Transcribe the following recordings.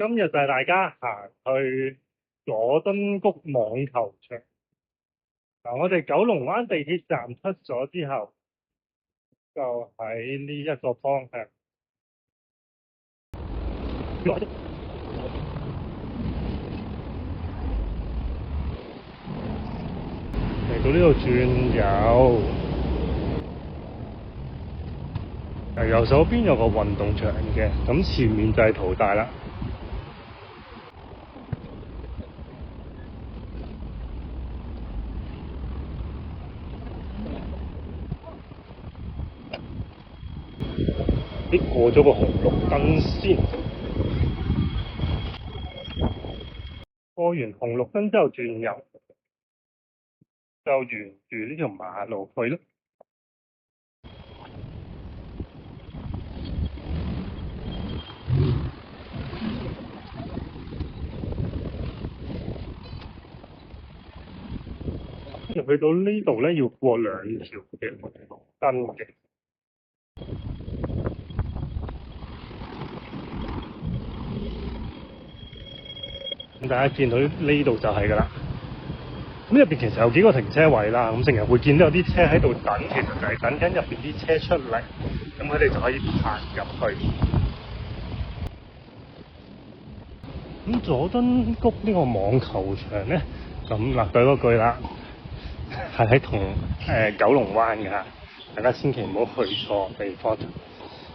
今日帶大家行去佐敦谷網球場。我哋九龍灣地鐵站出咗之後，就喺呢一個方向。嚟到呢度轉右，右手邊有個運動場嘅，咁前面就係淘大啦。過咗個紅綠燈先，過完紅綠燈之後轉右，就沿住呢條馬路去咯。去到呢度咧，要過兩條嘅紅綠燈嘅。咁大家見到呢度就係㗎啦。咁入邊其實有幾個停車位啦，咁成日會見到有啲車喺度等，其實就係等緊入邊啲車出嚟，咁佢哋就可以行入去。咁佐敦谷呢個網球場咧，咁嗱對嗰句啦，係喺九龍灣嘅嚇，大家千祈唔好去錯地方。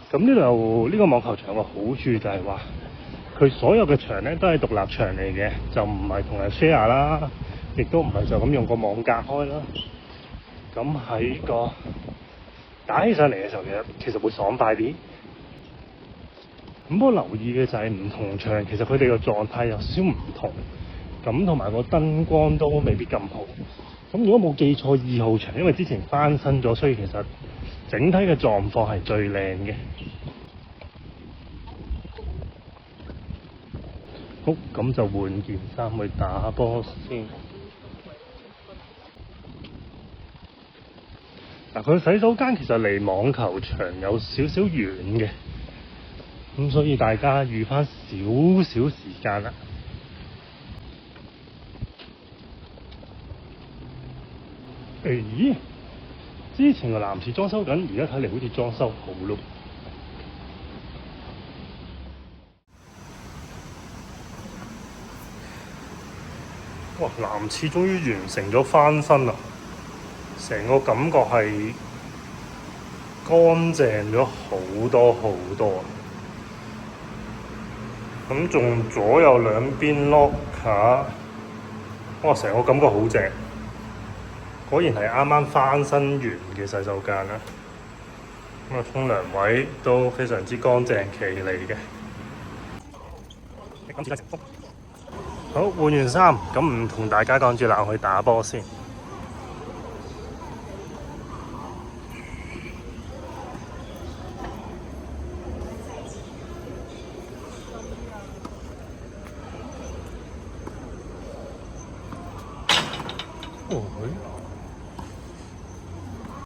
咁呢度呢個網球場嘅好處就係話，佢所有嘅場咧都係獨立場嚟嘅，就唔係同人 share 啦，亦都唔係就咁用個網隔開啦。咁喺個打起上嚟嘅時候，其實會爽快啲。咁不過留意嘅就係唔同場，其實佢哋嘅狀態有少少唔同，咁同埋個燈光都未必咁好。咁如果冇記錯，2號場因為之前翻新咗，所以其實整體嘅狀況係最靚嘅。好，咁就換件衫去打波先。佢洗手間其實離網球場有少少遠嘅，咁所以大家預返少少時間啦。咦？之前個男廁裝修緊，而家睇嚟好似裝修好咯。哇！男廁終於完成咗翻新啦，成個感覺係乾淨咗好多好多。咁仲左右兩邊 locker，哇！成個感覺好正。果然係啱啱翻新完嘅洗手間啦。咁啊，沖涼位都非常之乾淨企理嘅。今次成功。好，換完衫，咁唔同大家講住啦，我去打波先。